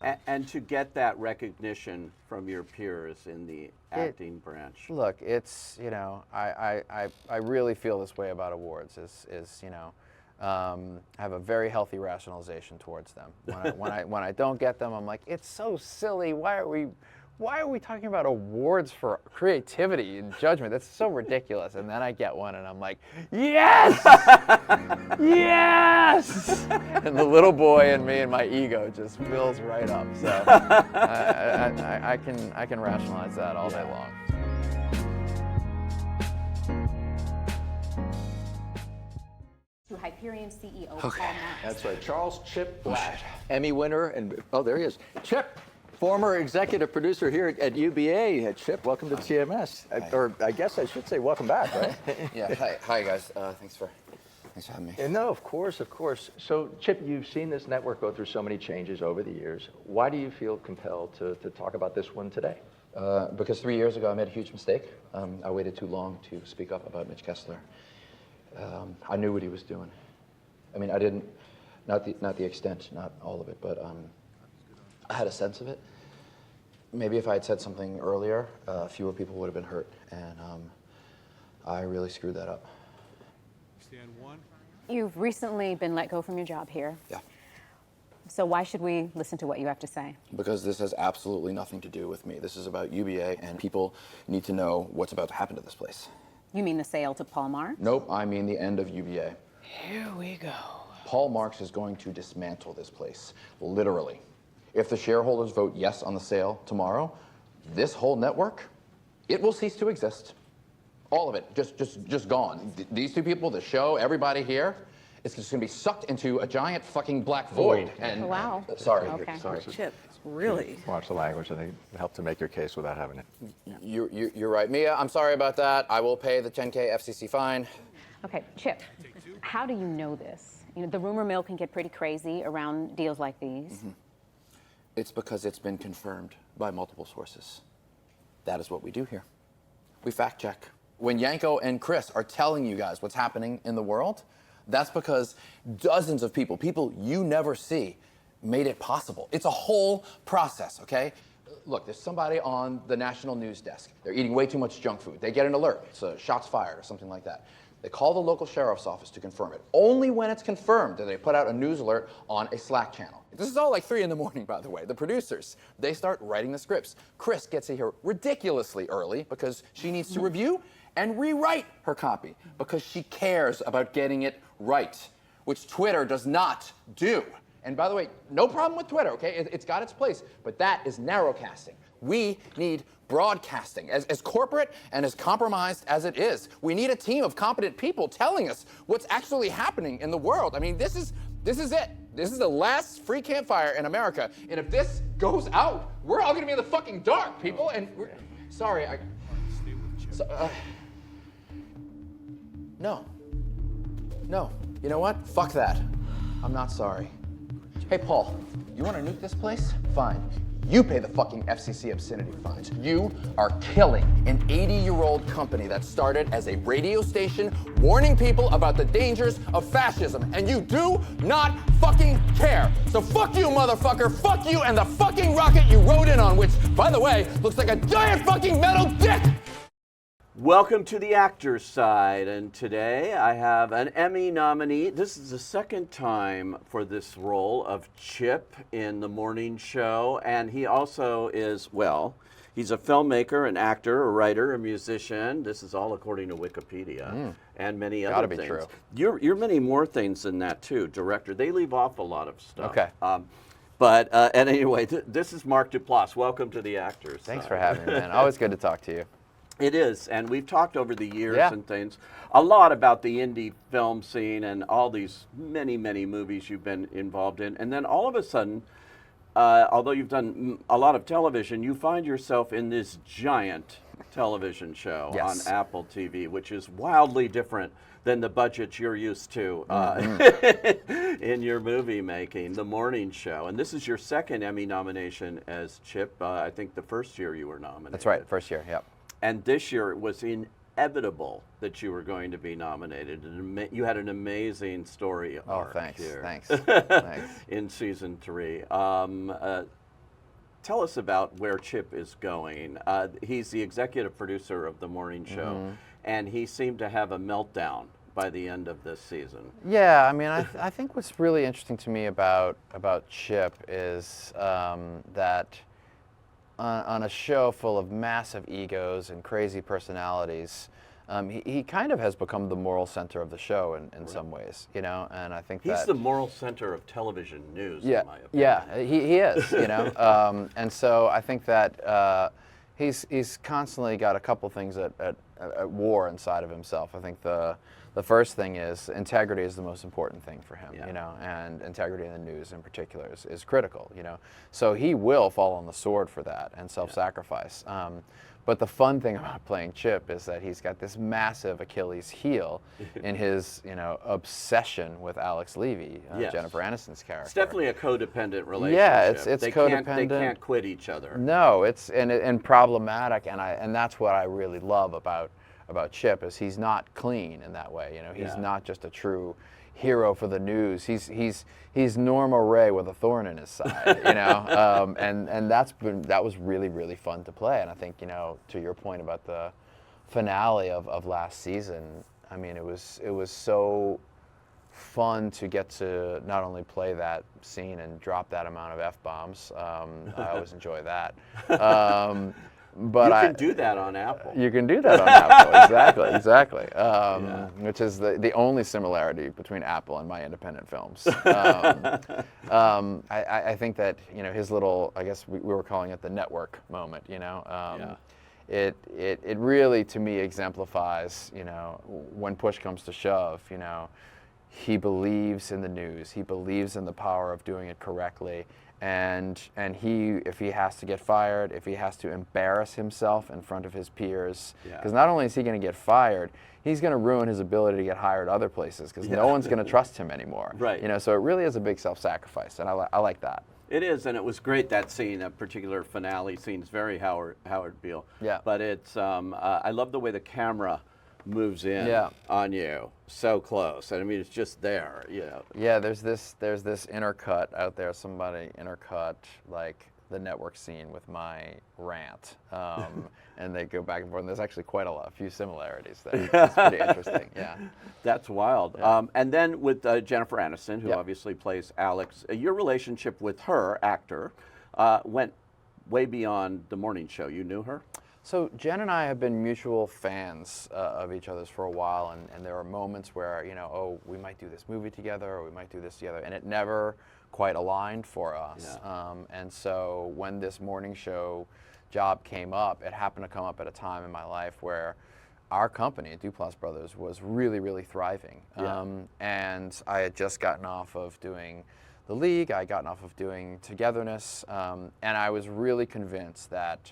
And to get that recognition from your peers in the acting branch. Look, it's, you know, I really feel this way about awards. Is you know, I have a very healthy rationalization towards them. When I don't get them, I'm like, it's so silly. Why are we talking about awards for creativity and judgment? That's so ridiculous. And then I get one, and I'm like, yes, yes! And the little boy in me and my ego just fills right up. So I can rationalize that all day long. To Hyperion CEO Paul Marks. That's right, Charles Chip Blatt, Emmy winner, and oh, there he is. Chip, former executive producer here at UBA. Chip, welcome to TMS. Or I guess I should say welcome back, right? Yeah, hi guys. Thanks for having me. No, of course. So, Chip, you've seen this network go through so many changes over the years. Why do you feel compelled to talk about this one today? Because 3 years ago I made a huge mistake. I waited too long to speak up about Mitch Kessler. I knew what he was doing. I mean, I didn't, not the extent, not all of it, but I had a sense of it. Maybe if I had said something earlier, fewer people would have been hurt, and I really screwed that up. Stand one. You've recently been let go from your job here. Yeah. So why should we listen to what you have to say? Because this has absolutely nothing to do with me. This is about UBA, and people need to know what's about to happen to this place. You mean the sale to Paul Marks? Nope, I mean the end of UBA. Here we go. Paul Marks is going to dismantle this place, literally. If the shareholders vote yes on the sale tomorrow, this whole network, it will cease to exist. All of it, just gone. These two people, the show, everybody here, it's just gonna be sucked into a giant fucking black void. And Wow. Sorry, Okay. sorry. Chip, really? Watch the language, and they help to make your case without having it. You're right, Mia. I'm sorry about that. I will pay the 10K FCC fine. Okay, Chip, how do you know this? You know, the rumor mill can get pretty crazy around deals like these. Mm-hmm. It's because it's been confirmed by multiple sources. That is what we do here. We fact check. When Yanko and Chris are telling you guys what's happening in the world, that's because dozens of people you never see, made it possible. It's a whole process, okay? Look, there's somebody on the national news desk. They're eating way too much junk food. They get an alert. It's a shots fired or something like that. They call the local sheriff's office to confirm it. Only when it's confirmed do they put out a news alert on a Slack channel. This is all like 3 in the morning, by the way. The producers, they start writing the scripts. Chris gets here ridiculously early because she needs to review and rewrite her copy because she cares about getting it right, which Twitter does not do. And by the way, no problem with Twitter, okay? It's got its place, but that is narrowcasting. We need broadcasting. As corporate and as compromised as it is, we need a team of competent people telling us what's actually happening in the world. I mean, this is it. This is the last free campfire in America. And if this goes out, we're all gonna be in the fucking dark, people. And sorry, no. You know what? Fuck that. I'm not sorry. Hey, Paul, you want to nuke this place? Fine. You pay the fucking FCC obscenity fines. You are killing an 80-year-old company that started as a radio station warning people about the dangers of fascism, and you do not fucking care. So fuck you, motherfucker. Fuck you and the fucking rocket you rode in on, which, by the way, looks like a giant fucking metal dick. Welcome to the Actors Side, and today I have an Emmy nominee. This is the second time for this role of Chip in the morning show, and he also is, well, he's a filmmaker, an actor, a writer, a musician. This is all according to Wikipedia, and many other things. Gotta be true. You're many more things than that too, director. They leave off a lot of stuff. Okay. But anyway, this is Mark Duplass. Welcome to the Actors Thanks Side. for having me, man. Always good to talk to you. It is, and we've talked over the years Yeah. and things a lot about the indie film scene and all these many movies you've been involved in, and then all of a sudden, although you've done a lot of television, you find yourself in this giant television show Yes. on Apple TV, which is wildly different than the budget you're used to in your movie making, The Morning Show. And this is your second Emmy nomination as Chip. I think the first year you were nominated. That's right, first year, yep. And this year it was inevitable that you were going to be nominated. And you had an amazing story arc thanks, here. thanks. In season 3. tell us about where Chip is going. He's the executive producer of the morning show, and he seemed to have a meltdown by the end of this season. Yeah, I mean, I think what's really interesting to me about Chip is that on a show full of massive egos and crazy personalities, he kind of has become the moral center of the show in some ways, you know. And I think He's the moral center of television news, yeah, in my opinion. yeah, he is, you know. And so I think that he's constantly got a couple things at war inside of himself. I think the first thing is integrity is the most important thing for him, you know, and integrity in the news in particular is critical, you know. So he will fall on the sword for that and self-sacrifice. But the fun thing about playing Chip is that he's got this massive Achilles heel in his, you know, obsession with Alex Levy, Jennifer Aniston's character. It's definitely a codependent relationship. Yeah, it's they codependent. They can't quit each other. No, it's and problematic, and that's what I really love about Chip is he's not clean in that way. You know, he's not just a true hero for the news. He's Norma Ray with a thorn in his side. You know, and that was really fun to play. And I think, you know, to your point about the finale of last season, I mean, it was so fun to get to not only play that scene and drop that amount of F-bombs. I always enjoy that. But you can do that on Apple. You can do that on Apple, exactly. Which is the only similarity between Apple and my independent films. I think that, you know, his little, I guess we were calling it the network moment, you know. It really, to me, exemplifies, you know, when push comes to shove, you know, he believes in the news. He believes in the power of doing it correctly. And if he has to get fired, if he has to embarrass himself in front of his peers, because not only is he going to get fired, he's going to ruin his ability to get hired other places because no one's going to trust him anymore. Right. You know, so it really is a big self-sacrifice, and I like that. It is, and it was great, that scene, that particular finale scene is very Howard Beale. Yeah. But it's, I love the way the camera moves in on you so close. I mean, it's just there, you know. Yeah, there's this intercut out there. Somebody intercut like the network scene with my rant, and they go back and forth. And there's actually quite a few similarities there. It's pretty interesting. Yeah, that's wild. And then with Jennifer Aniston, who obviously plays Alex, your relationship with her, actor, went way beyond the morning show. You knew her? So Jen and I have been mutual fans of each other's for a while, and there are moments where, you know, oh, we might do this movie together, or we might do this together, and it never quite aligned for us. And so when this morning show job came up, it happened to come up at a time in my life where our company, Duplass Brothers, was really thriving. And I had just gotten off of doing The League, I had gotten off of doing Togetherness, and I was really convinced that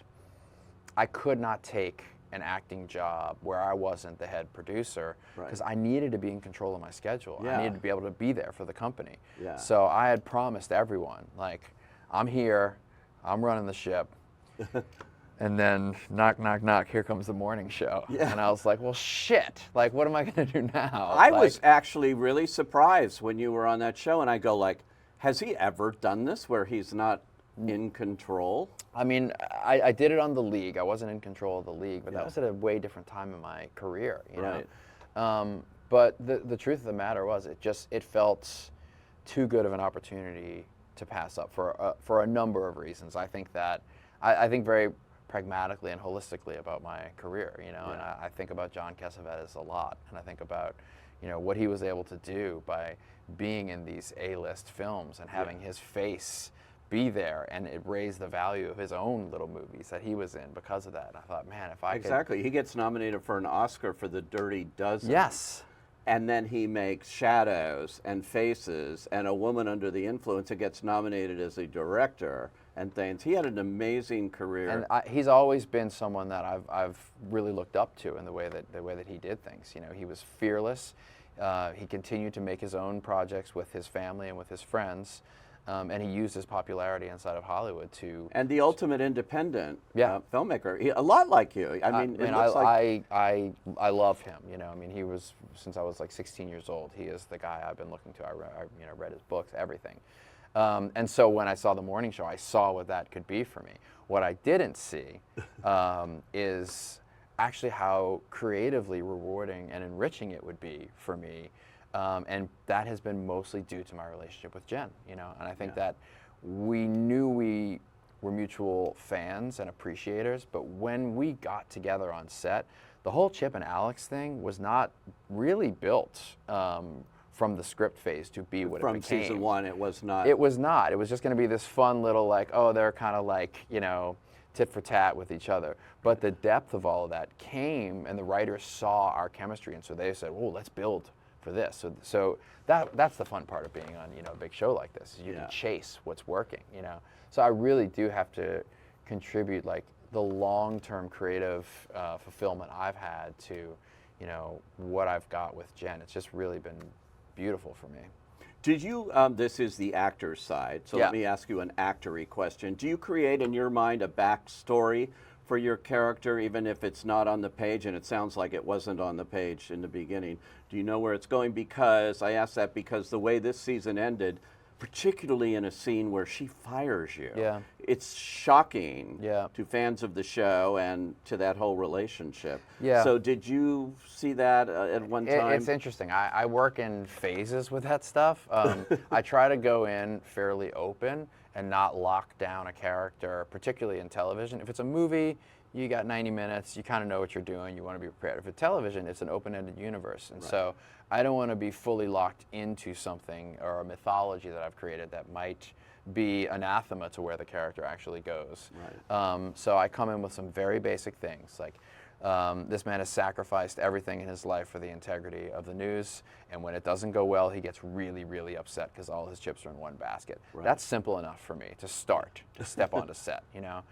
I could not take an acting job where I wasn't the head producer because I needed to be in control of my schedule. I needed to be able to be there for the company. So I had promised everyone, like, I'm here, I'm running the ship, and then knock, knock, knock, here comes the morning show. And I was like, well, shit, like, what am I going to do now? I was actually really surprised when you were on that show, and I go like, has he ever done this where he's not in control? I mean, I did it on The League. I wasn't in control of The League, but that was at a way different time in my career, you know. But the truth of the matter was, it felt too good of an opportunity to pass up for a number of reasons. I think that I think very pragmatically and holistically about my career, you know, and I think about John Cassavetes a lot, and I think about, you know, what he was able to do by being in these A-list films and having his face be there, and it raised the value of his own little movies that he was in because of that. And I thought, man, if I could... He gets nominated for an Oscar for The Dirty Dozen. Yes. And then he makes Shadows and Faces and A Woman Under the Influence and gets nominated as a director and things. He had an amazing career. And he's always been someone that I've really looked up to in the way that he did things. You know, he was fearless. He continued to make his own projects with his family and with his friends. And he used his popularity inside of Hollywood to... And the ultimate independent filmmaker. A lot like you. I mean, it looks like... I love him, you know. I mean, he was, since I was like 16 years old, he is the guy I've been looking to. I you know, read his books, everything. And so when I saw the morning show, I saw what that could be for me. What I didn't see is actually how creatively rewarding and enriching it would be for me. And that has been mostly due to my relationship with Jen, you know. And I think that we knew we were mutual fans and appreciators, but when we got together on set, the whole Chip and Alex thing was not really built from the script phase to be what it became. From season one, it was not. It was not. It was just going to be this fun little, like, oh, they're kind of like, you know, tit for tat with each other. But the depth of all of that came, and the writers saw our chemistry, and so they said, "Oh, let's build for this." So that's the fun part of being on, you know, a big show like this. Is you can chase what's working, you know. So I really do have to contribute like the long-term creative fulfillment I've had to, you know, what I've got with Jen. It's just really been beautiful for me. Did you, this is the actor's side, so let me ask you an actory question. Do you create in your mind a backstory for your character, even if it's not on the page, and it sounds like it wasn't on the page in the beginning? Do you know where it's going? Because, I ask that because the way this season ended, particularly in a scene where she fires you, it's shocking to fans of the show and to that whole relationship. So did you see that at one time? It's interesting. I work in phases with that stuff. I try to go in fairly open and not lock down a character, particularly in television. If it's a movie, you got 90 minutes, you kind of know what you're doing, you want to be prepared. If it's television, it's an open-ended universe. And so I don't want to be fully locked into something or a mythology that I've created that might be anathema to where the character actually goes. So I come in with some very basic things, like this man has sacrificed everything in his life for the integrity of the news, and when it doesn't go well, he gets really, really upset because all his chips are in one basket. That's simple enough for me to start, to step onto set, you know.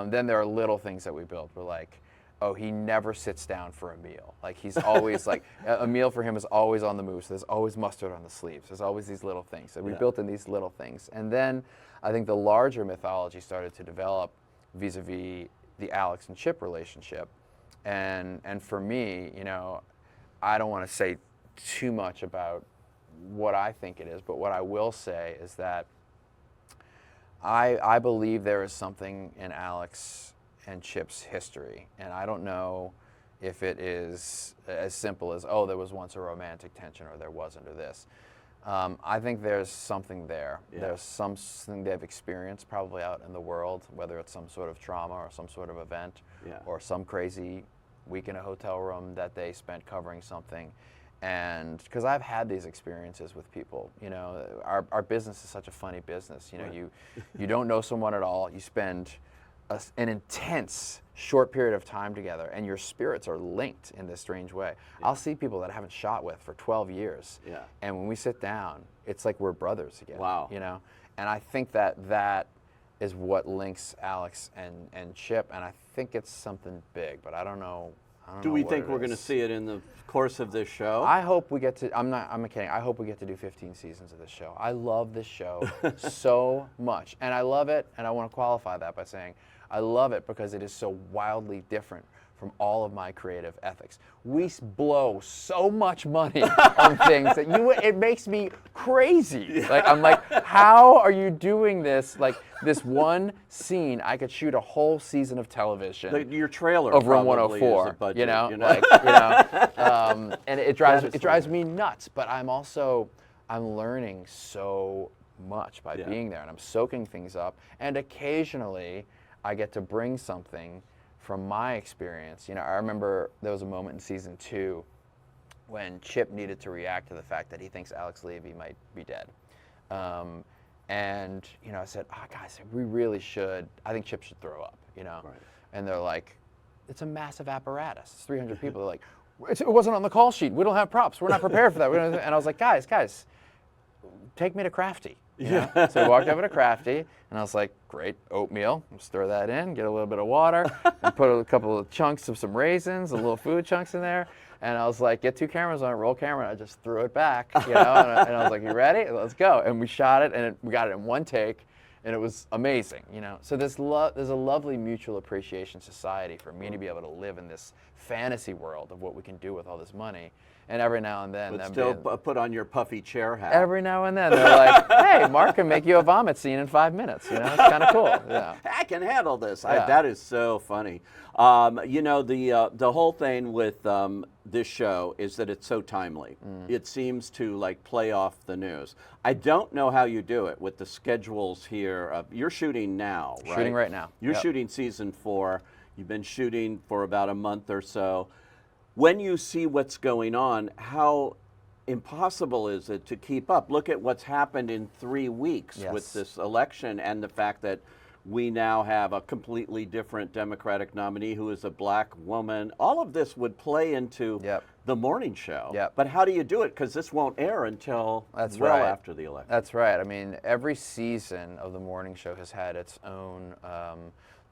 Then there are little things that we build. We're like, oh, he never sits down for a meal. Like he's always like, a meal for him is always on the move. So there's always mustard on the sleeves. There's always these little things. So we built in these little things. And then I think the larger mythology started to develop vis-a-vis the Alex and Chip relationship. And for me, you know, I don't want to say too much about what I think it is, but what I will say is that I believe there is something in Alex and Chip's history, and I don't know if it is as simple as, oh, there was once a romantic tension, or there wasn't, or this. I think there's something there. There's something they've experienced probably out in the world, whether it's some sort of trauma or some sort of event, or some crazy week in a hotel room that they spent covering something. And because I've had these experiences with people, you know, our business is such a funny business. You know, you don't know someone at all. You spend an intense short period of time together, and your spirits are linked in this strange way. I'll see people that I haven't shot with for 12 years, and when we sit down, it's like we're brothers again. You know, and I think that is what links Alex and Chip, and I think it's something big, but I don't know. Do we think we're going to see it in the course of this show? I hope we get to, I'm not kidding, I hope we get to do 15 seasons of this show. I love this show so much, and I love it, and I want to qualify that by saying I love it because it is so wildly different from all of my creative ethics. We blow so much money on things that it makes me crazy. Like, I'm like, how are you doing this? Like, this one scene, I could shoot a whole season of television. Your trailer of Room probably 104, is a budget, you know, you know? like, you know, and it drives me nuts. But I'm learning so much by being there, and I'm soaking things up, and occasionally I get to bring something from my experience. You know, I remember there was a moment in season 2 when Chip needed to react to the fact that he thinks Alex Levy might be dead. And, you know, I said, guys, we really should, I think Chip should throw up, you know? And they're like, it's a massive apparatus. It's 300 people. They're like, it wasn't on the call sheet. We don't have props. We're not prepared for that. And I was like, guys, take me to Crafty. You know? So we walked over to Crafty, and I was like, great, oatmeal. Stir that in, get a little bit of water, and put a couple of chunks of some raisins, a little food chunks in there. And I was like, get 2 cameras on it, roll camera. And I just threw it back, you know, and I was like, you ready? Let's go. And we shot it, and we got it in one take, and it was amazing, you know. So there's a lovely mutual appreciation society for me to be able to live in this fantasy world of what we can do with all this money. And every now and then, But them still being- put on your puffy chair hat. every now and then they're like, "Hey, Mark can make you a vomit scene in 5 minutes." You know, it's kind of cool. Yeah. I can handle this. Yeah. That is so funny. You know, the whole thing with this show is that it's so timely. It seems to like play off the news. I don't know how you do it with the schedules here. You're shooting now, right? Shooting right now. You're Yep. shooting season 4. You've been shooting for about a month or so. When you see what's going on, how impossible is it to keep up? Look at what's happened in 3 weeks Yes. with this election and the fact that we now have a completely different Democratic nominee who is a black woman. All of this would play into Yep. the morning show. Yep. But how do you do it? Because this won't air until That's well right. after the election. That's right. I mean, every season of the morning show has had its own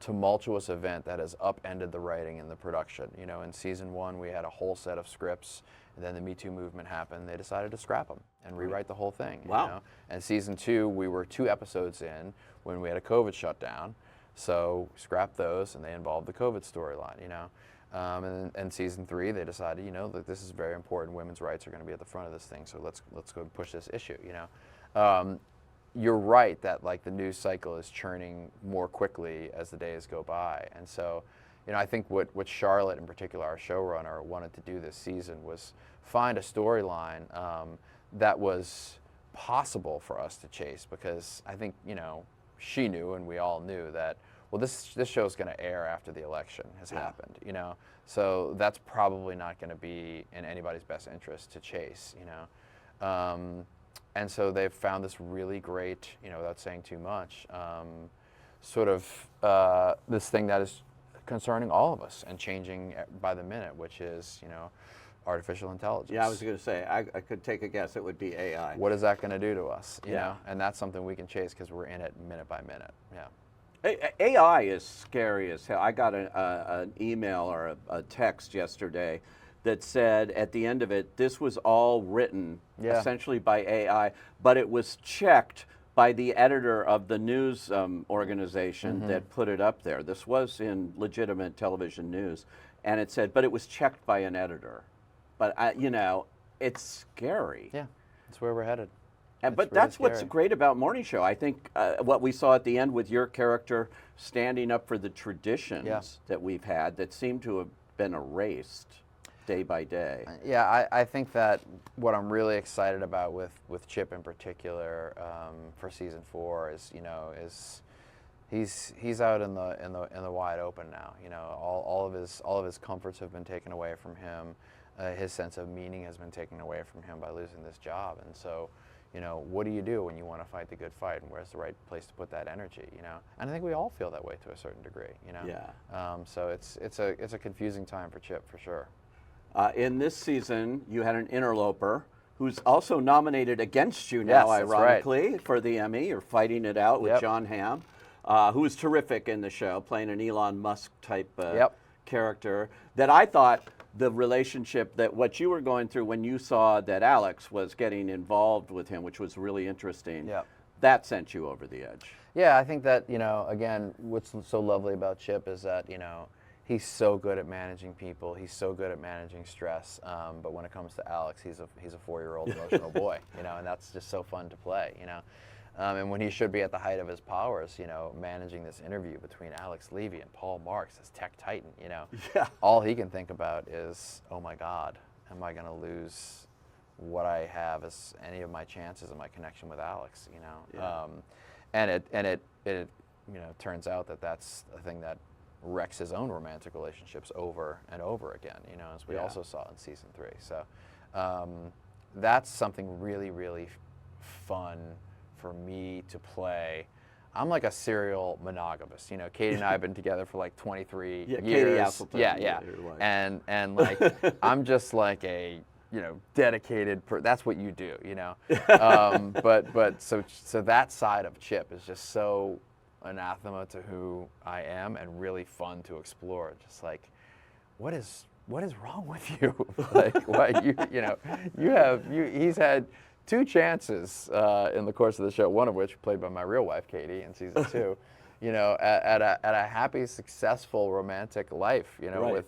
tumultuous event that has upended the writing and the production. You know, in season 1, we had a whole set of scripts, and then the Me Too movement happened. They decided to scrap them and rewrite the whole thing. Wow. You know? And season 2, we were 2 episodes in when we had a COVID shutdown, so we scrapped those, and they involved the COVID storyline. You know. And season 3, they decided, you know, that this is very important. Women's rights are going to be at the front of this thing, so let's go and push this issue. You know, you're right that like the news cycle is churning more quickly as the days go by, and so, you know, I think what Charlotte in particular, our showrunner, wanted to do this season was find a storyline that was possible for us to chase, because I think, you know, she knew and we all knew that, well, this show's going to air after the election has happened, you know, so that's probably not going to be in anybody's best interest to chase, you know. And so they've found this really great, you know, without saying too much, sort of this thing that is concerning all of us and changing by the minute, which is, you know, artificial intelligence. Yeah, I was going to say, I could take a guess. It would be AI. What is that going to do to us? You Yeah. know, and that's something we can chase because we're in it minute by minute. Yeah. AI is scary as hell. I got an email or a text yesterday that said at the end of it, this was all written essentially by AI, but it was checked by the editor of the news organization that put it up there. This was in legitimate television news, and it said, but it was checked by an editor. But, you know, it's scary. Yeah, that's where we're headed. But really that's what's scary. great about Morning Show. I think what we saw at the end with your character standing up for the traditions that we've had that seem to have been erased day by day. Yeah, I think that what I'm really excited about with Chip in particular for season 4 is, you know, is he's out in the wide open now. You know, all of his comforts have been taken away from him. His sense of meaning has been taken away from him by losing this job, and so, you know, what do you do when you want to fight the good fight, and where's the right place to put that energy? You know, and I think we all feel that way to a certain degree. You know. Yeah. So it's a confusing time for Chip for sure. In this season, you had an interloper who's also nominated against you Yes, now, that's ironically, for the Emmy. You're fighting it out with Yep. John Hamm, who was terrific in the show, playing an Elon Musk type character. That I thought the relationship, that what you were going through when you saw that Alex was getting involved with him, which was really interesting, Yep. that sent you over the edge. Yeah, I think that, you know, again, what's so lovely about Chip is that, you know, he's so good at managing people. He's so good at managing stress. But when it comes to Alex, he's a 4-year-old emotional boy, you know, and that's just so fun to play, you know. And when he should be at the height of his powers, you know, managing this interview between Alex Levy and Paul Marks, this tech titan, you know, all he can think about is, oh my God, am I going to lose what I have as any of my chances of my connection with Alex, you know. And it you know, turns out that that's a thing that wrecks his own romantic relationships over and over again, you know, as we also saw in season 3. So that's something really, really fun for me to play. I'm like a serial monogamist, you know. Katie and I have been together for like 23 years. Katie Appleton, yeah. your wife. And like I'm just like a, you know, dedicated. That's what you do, you know. But so that side of Chip is just so anathema to who I am and really fun to explore. Just like, what is wrong with you? Like, what you know, he's had 2 chances in the course of the show, one of which played by my real wife, Katie, in season 2, you know, at a happy, successful romantic life, you know,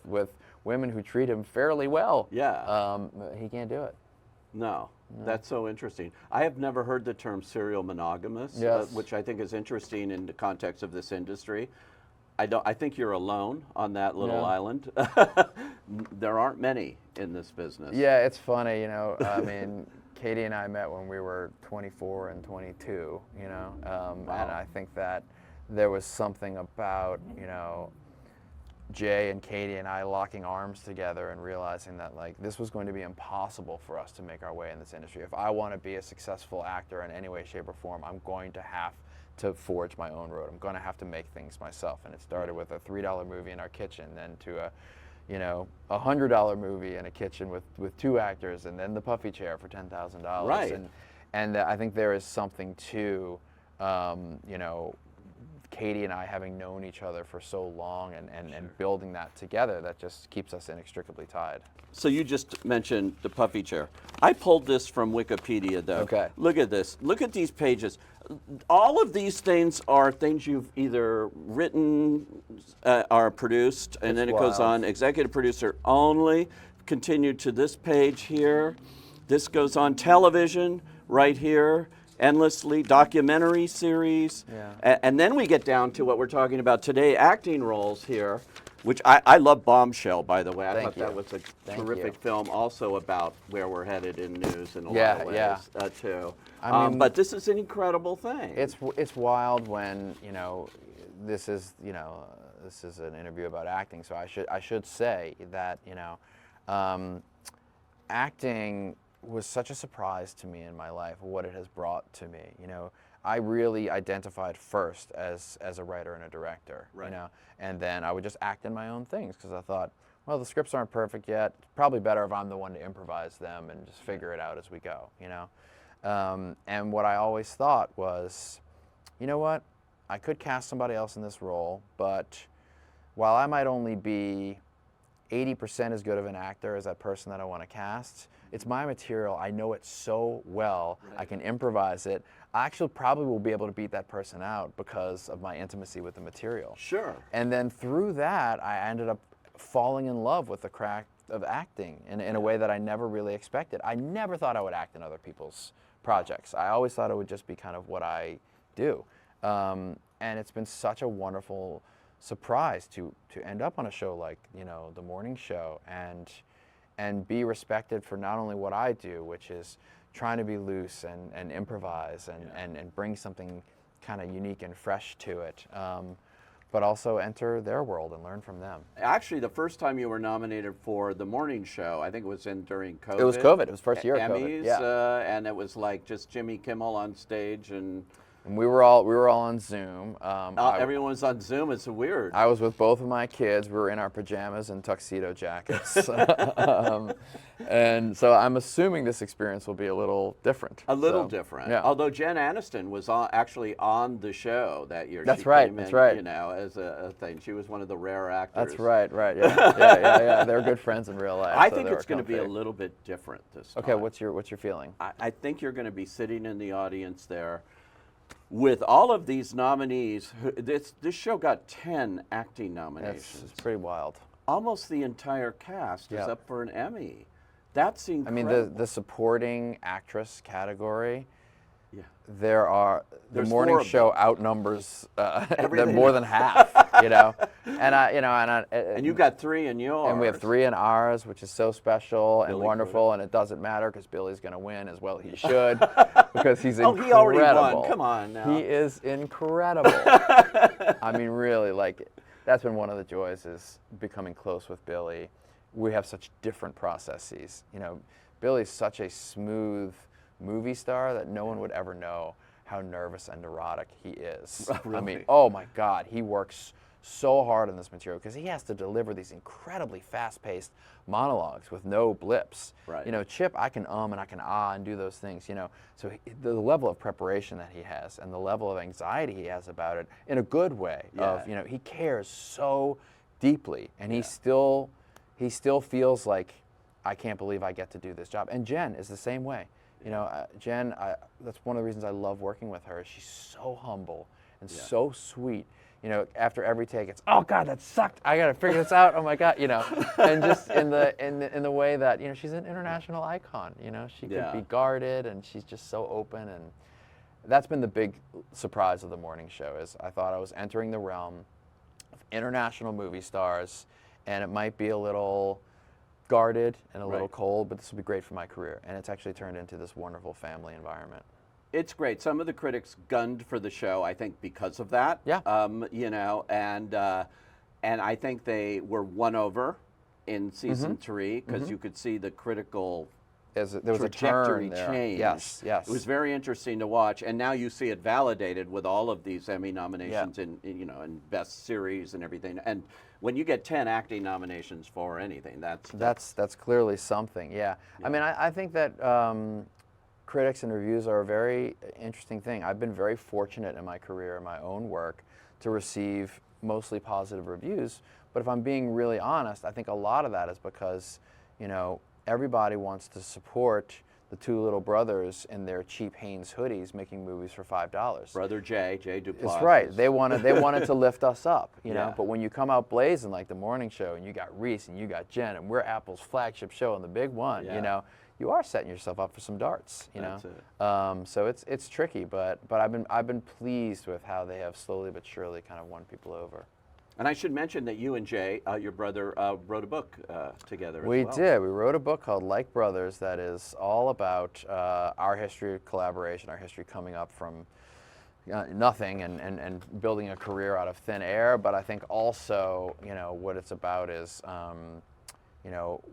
women who treat him fairly well. Yeah. He can't do it. No, that's so interesting. I have never heard the term serial monogamous, Yes. which I think is interesting in the context of this industry. I think you're alone on that little Yeah. island. There aren't many in this business. Yeah, it's funny, you know. I mean, Katie and I met when we were 24 and 22, you know, and I think that there was something about, you know, Jay and Katie and I locking arms together and realizing that like this was going to be impossible for us to make our way in this industry. If I want to be a successful actor in any way, shape, or form, I'm going to have to forge my own road. I'm going to have to make things myself. And it started with a $3 movie in our kitchen, then to a, you know, $100 movie in a kitchen with 2 actors, and then the puffy chair for $10,000. Right. And I think there is something to, you know, Katie and I having known each other for so long and building that together that just keeps us inextricably tied. So you just mentioned the puffy chair. I pulled this from Wikipedia, though. Okay. Look at this. Look at these pages. All of these things are things you've either written or produced, and then it goes wild. on executive producer only. Continue to this page here. This goes on television right here. Endlessly, documentary series, and then we get down to what we're talking about today, acting roles here, which I love Bombshell, by the way. I thought that was a terrific film, also about where we're headed in news in a lot of ways, too. I mean, but this is an incredible thing. It's wild when, you know, this is an interview about acting, so I should say that, you know, acting was such a surprise to me in my life, what it has brought to me. You know, I really identified first as a writer and a director, you know, and then I would just act in my own things because I thought, well, the scripts aren't perfect yet. It's probably better if I'm the one to improvise them and just figure it out as we go, you know. And what I always thought was, you know what, I could cast somebody else in this role, but while I might only be 80% as good of an actor as that person that I want to cast, it's my material. I know it so well. I can improvise it. I actually probably will be able to beat that person out because of my intimacy with the material. Sure. And then through that, I ended up falling in love with the craft of acting in a way that I never really expected. I never thought I would act in other people's projects. I always thought it would just be kind of what I do. And it's been such a wonderful surprise to end up on a show like, you know, The Morning Show and be respected for not only what I do, which is trying to be loose and improvise and bring something kind of unique and fresh to it, but also enter their world and learn from them. Actually, the first time you were nominated for The Morning Show, I think it was during COVID. It was COVID. It was first year of Emmys, COVID. Yeah. And it was like just Jimmy Kimmel on stage and we were all on Zoom. everyone's on Zoom. It's weird. I was with both of my kids. We were in our pajamas and tuxedo jackets. And so I'm assuming this experience will be a little different. A little different. Yeah. Although Jen Aniston was actually on the show that year. That's She right, came that's in, right. You know, as a thing. She was one of the rare actors. That's right, yeah. They're good friends in real life. I so think they it's were going to be a comfy. little bit different this time. Okay, what's your feeling? I think you're going to be sitting in the audience there with all of these nominees. This show got 10 acting nominations. It's pretty wild. Almost the entire cast is Yeah. up for an Emmy. That's I incredible. mean, the supporting actress category, Yeah. the There's morning 4 of show them. outnumbers Everything. more than half, you know. And you got 3 in yours. and we have 3 in ours, which is so special and Billy wonderful, and it doesn't matter because Billy's going to win as well. He should because he's Oh, incredible. he already won. Come on now. He is incredible. I mean, really, like that's been one of the joys is becoming close with Billy. We have such different processes. You know, Billy's such a smooth movie star that no one would ever know how nervous and neurotic he is. Really? I mean, oh my God, he works so hard on this material because he has to deliver these incredibly fast-paced monologues with no blips. Right. You know, Chip, I can and I can and do those things, you know. So the level of preparation that he has and the level of anxiety he has about it in a good way of, you know, he cares so deeply and he still feels like, I can't believe I get to do this job. And Jen is the same way. You know, Jen, that's one of the reasons I love working with her. She's so humble and so sweet, after every take, it's, oh God, that sucked. I got to figure this out. Oh my God, and just in the way that, she's an international icon. She could be guarded, and she's just so open, and that's been the big surprise of the morning show. Is I thought I was entering the realm of international movie stars, and it might be a little guarded and a little cold, but this will be great for my career. And it's actually turned into this wonderful family environment. It's great. Some of the critics gunned for the show, I think, because of that. Yeah. And I think they were won over in season 3 because you could see the critical There was a trajectory turn there. change. Yes. It was very interesting to watch, and now you see it validated with all of these Emmy nominations in Best Series and everything. And when you get 10 acting nominations for anything, that's clearly something. Yeah. I mean, I think that critics and reviews are a very interesting thing. I've been very fortunate in my career, in my own work, to receive mostly positive reviews. But if I'm being really honest, I think a lot of that is because, everybody wants to support the two little brothers in their cheap Hanes hoodies making movies for $5. Brother Jay Duplass. That's right. They wanted to lift us up, know. But when you come out blazing like the morning show, and you got Reese and you got Jen, and we're Apple's flagship show and the big one, you are setting yourself up for some darts, That's it. So it's tricky, but I've been pleased with how they have slowly but surely kind of won people over. And I should mention that you and Jay, your brother, wrote a book together We as well. did. We wrote a book called Like Brothers that is all about our history of collaboration, our history coming up from nothing and building a career out of thin air. But I think also, what it's about is,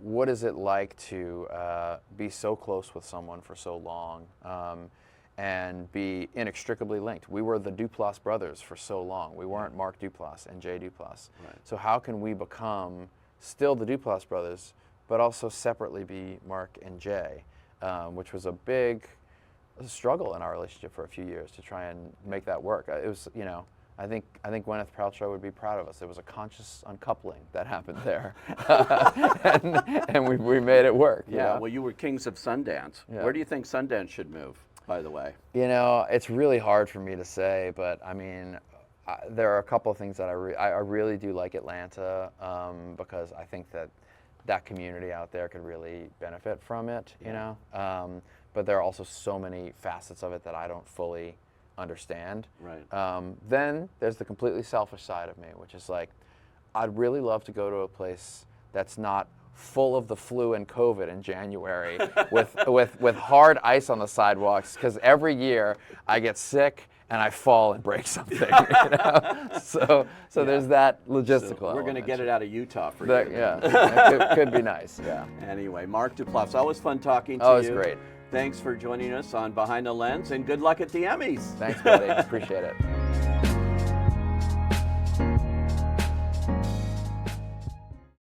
what is it like to be so close with someone for so long and be inextricably linked. We were the Duplass brothers for so long. We weren't Mark Duplass and Jay Duplass. Right. So how can we become still the Duplass brothers, but also separately be Mark and Jay, which was a big struggle in our relationship for a few years to try and make that work. It was, I think Gwyneth Paltrow would be proud of us. There was a conscious uncoupling that happened there, and we made it work. Well, you were kings of Sundance. Yeah. Where do you think Sundance should move, by the way? It's really hard for me to say, but I mean, there are a couple of things that I really do like Atlanta because I think that community out there could really benefit from it, but there are also so many facets of it that I don't fully understand. Right. Then there's the completely selfish side of me, which is like, I'd really love to go to a place that's not full of the flu and COVID in January with hard ice on the sidewalks, because every year I get sick and I fall and break something. So there's that logistical We're going to element. get it out of Utah for you. Yeah, could be nice. Yeah. Anyway, Mark Duplass, always fun talking to Oh, you. it's great. Thanks for joining us on Behind the Lens, and good luck at the Emmys. Thanks, buddy. Appreciate it.